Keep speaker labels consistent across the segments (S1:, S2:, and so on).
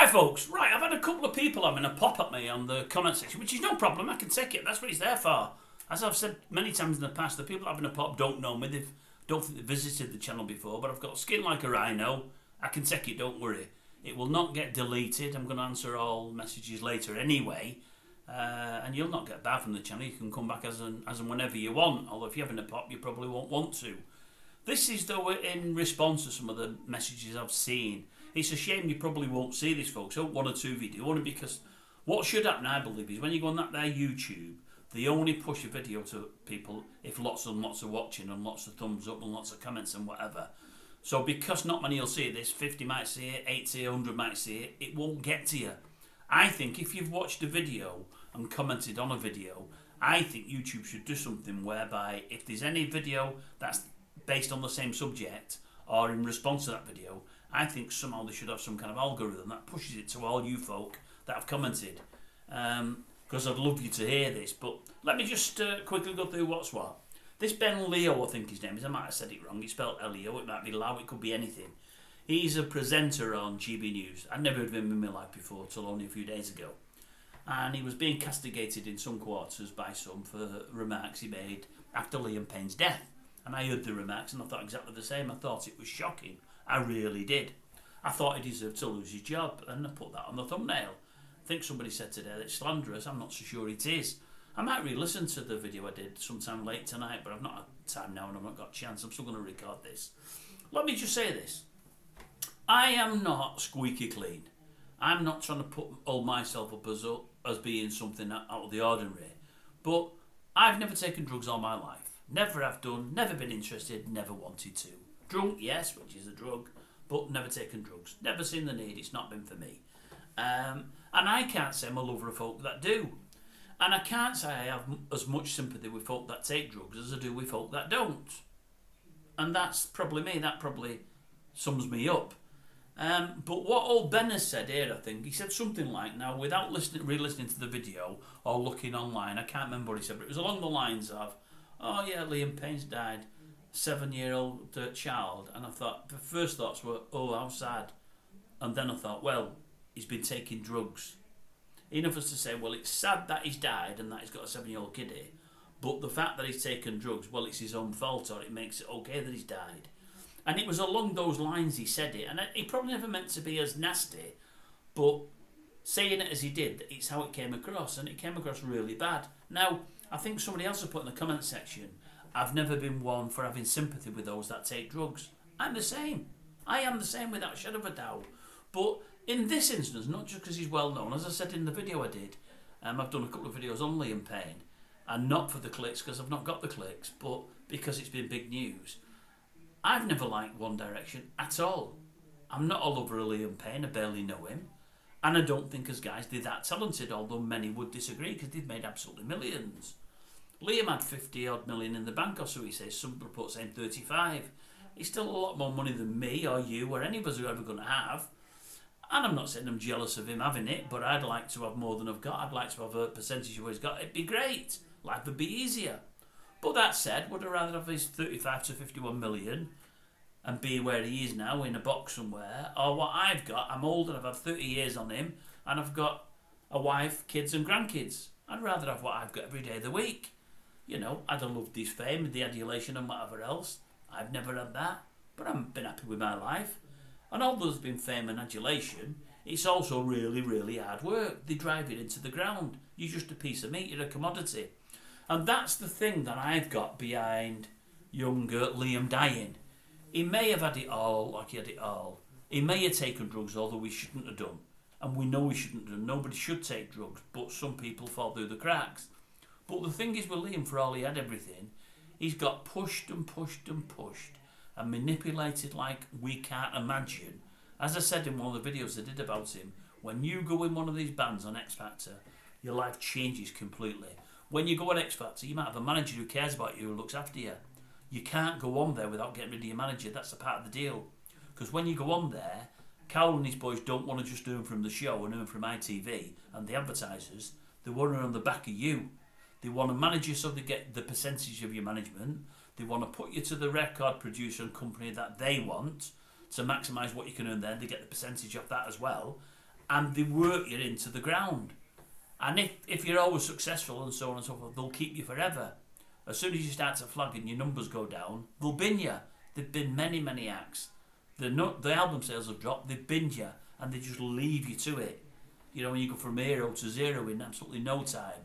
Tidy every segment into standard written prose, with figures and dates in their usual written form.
S1: folks, right, I've had a couple of people having a pop at me on the comment section, which is no problem, I can take it, that's what it's there for. As I've said many times in the past, the people having a pop don't know me, don't think they've visited the channel before, but I've got skin like a rhino, I can take it, don't worry. It will not get deleted, I'm going to answer all messages later anyway, and you'll not get bad from the channel, you can come back as and whenever you want, although if you're having a pop you probably won't want to. This is though in response to some of the messages I've seen. It's a shame you probably won't see this, folks. I hope one or two of you do. Only because what should happen, I believe, is when you go on that there YouTube, they only push a video to people if lots and lots are watching and lots of thumbs up and lots of comments and whatever. So because not many will see this, 50 might see it, 80, 100 might see it, it won't get to you. I think if you've watched a video and commented on a video, I think YouTube should do something whereby if there's any video that's based on the same subject or in response to that video, I think somehow they should have some kind of algorithm that pushes it to all you folk that have commented. Because I'd love you to hear this, but let me just quickly go through what's what. This Ben Leo, I think his name is, I might have said it wrong, it's spelled Leo, it might be Lau, it could be anything. He's a presenter on GB News. I'd never heard of him in my life before, till only a few days ago. And he was being castigated in some quarters by some for remarks he made after Liam Payne's death. And I heard the remarks and I thought exactly the same. I thought it was shocking. I really did. I thought he deserved to lose his job, and I put that on the thumbnail. I think somebody said today that it's slanderous. I'm not so sure it is. I might re-listen to the video I did sometime late tonight, but I've not had time now and I've not got a chance. I'm still going to record this. Let me just say this. I am not squeaky clean. I'm not trying to hold myself up as being something out of the ordinary. But I've never taken drugs all my life. Never have done, never been interested, never wanted to. Drunk, yes, which is a drug, but never taken drugs. Never seen the need, it's not been for me. And I can't say I'm a lover of folk that do. And I can't say I have as much sympathy with folk that take drugs as I do with folk that don't. And that's probably me, that probably sums me up. But what old Ben has said here, I think, he said something like, now without re-listening to the video or looking online, I can't remember what he said, but it was along the lines of, oh yeah, Liam Payne's died, 7-year-old child, and I thought, the first thoughts were, oh, how sad. And then I thought, well, he's been taking drugs. Enough as to say, well, it's sad that he's died and that he's got a 7-year-old kiddie, but the fact that he's taken drugs, well, it's his own fault, or it makes it okay that he's died. And it was along those lines he said it, and he probably never meant to be as nasty, but saying it as he did, it's how it came across, and it came across really bad. Now, I think somebody else has put in the comment section, I've never been one for having sympathy with those that take drugs. I'm the same. I am the same without a shadow of a doubt. But in this instance, not just because he's well known, as I said in the video I did, I've done a couple of videos on Liam Payne, and not for the clicks because I've not got the clicks, but because it's been big news. I've never liked One Direction at all. I'm not a lover of Liam Payne, I barely know him. And I don't think as guys they're that talented, although many would disagree because they've made absolutely millions. Liam had 50 odd million in the bank, or so he says. Some reports saying 35. He's still a lot more money than me or you or any of us are ever going to have. And I'm not saying I'm jealous of him having it, but I'd like to have more than I've got. I'd like to have a percentage of what he's got. It'd be great. Life would be easier. But that said, would I rather have his 35 to 51 million and be where he is now in a box somewhere, or what I've got? I'm old and I've had 30 years on him and I've got a wife, kids and grandkids. I'd rather have what I've got every day of the week. You know, I'd have loved his fame and the adulation and whatever else. I've never had that, but I've been happy with my life. And although there's been fame and adulation, it's also really, really hard work. They drive it into the ground. You're just a piece of meat, you're a commodity. And that's the thing that I've got behind younger Liam dying. He may have had it all, like he had it all. He may have taken drugs, although he shouldn't have done. And we know he shouldn't have done. Nobody should take drugs, but some people fall through the cracks. But the thing is with Liam, for all he had everything, he's got pushed and pushed and pushed and manipulated like we can't imagine. As I said in one of the videos I did about him, when you go in one of these bands on X Factor, your life changes completely. When you go on X Factor, you might have a manager who cares about you, who looks after you. You can't go on there without getting rid of your manager. That's a part of the deal. Because when you go on there, Carl and his boys don't want to just earn from the show and earn from ITV and the advertisers. They want to earn on the back of you. They want to manage you so they get the percentage of your management. They want to put you to the record producer and company that they want to maximise what you can earn there. They get the percentage of that as well. and they work you into the ground. And if you're always successful and so on and so forth, they'll keep you forever. As soon as you start to flag and your numbers go down, they'll bin you. There've been many acts. The album sales have dropped, they've binned you, and they just leave you to it. You know, when you go from hero to zero in absolutely no time.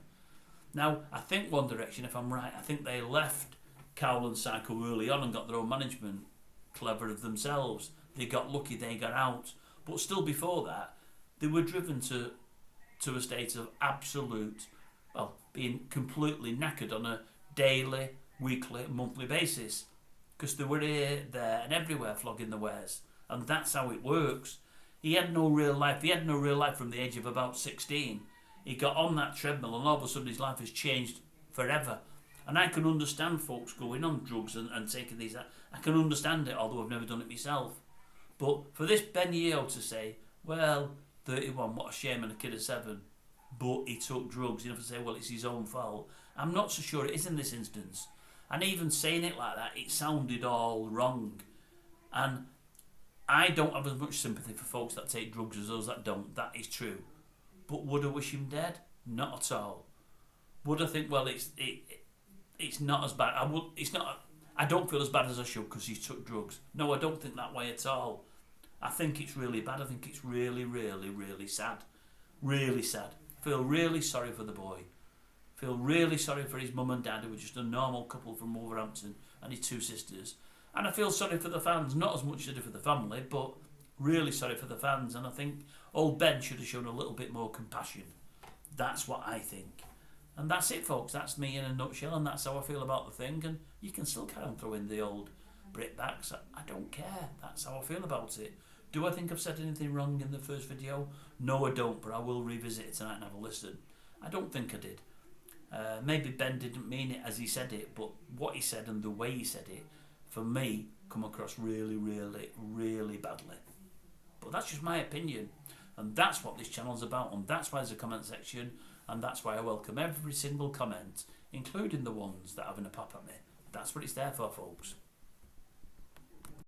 S1: Now, I think One Direction, if I'm right, I think they left Cowl and Psycho early on and got their own management. Clever of themselves. They got lucky, they got out. But still before that, they were driven to a state of absolute, well, being completely knackered on a daily, weekly, monthly basis. Because they were here, there and everywhere flogging the wares. And that's how it works. He had no real life. He had no real life from the age of about 16. He got on that treadmill and all of a sudden his life has changed forever. And I can understand folks going on drugs and taking these. I can understand it, although I've never done it myself. But for this Ben Yeo to say, well, 31, what a shame, and a kid of 7, but he took drugs, you know, to say, well, it's his own fault. I'm not so sure it is in this instance. And even saying it like that, it sounded all wrong. And I don't have as much sympathy for folks that take drugs as those that don't. That is true. But would I wish him dead? Not at all. Would I think, well, it's not as bad. I don't feel as bad as I should because he took drugs. No, I don't think that way at all. I think it's really bad. I think it's really, really, really sad. Really sad. Feel really sorry for the boy. Feel really sorry for his mum and dad, who were just a normal couple from Wolverhampton, and his 2 sisters. And I feel sorry for the fans, not as much as I do for the family, but really sorry for the fans. And I think old Ben should have shown a little bit more compassion. That's what I think. And that's it, folks. That's me in a nutshell, and that's how I feel about the thing. And you can still carry on throwing the old Britbacks. I don't care. That's how I feel about it. Do I think I've said anything wrong in the first video? No, I don't, but I will revisit it tonight and have a listen. I don't think I did. Maybe Ben didn't mean it as he said it, but what he said and the way he said it, for me, come across really, really, really badly. But that's just my opinion. And that's what this channel's about, and that's why there's a comment section, and that's why I welcome every single comment, including the ones that are having a pop at me. That's what it's there for, folks.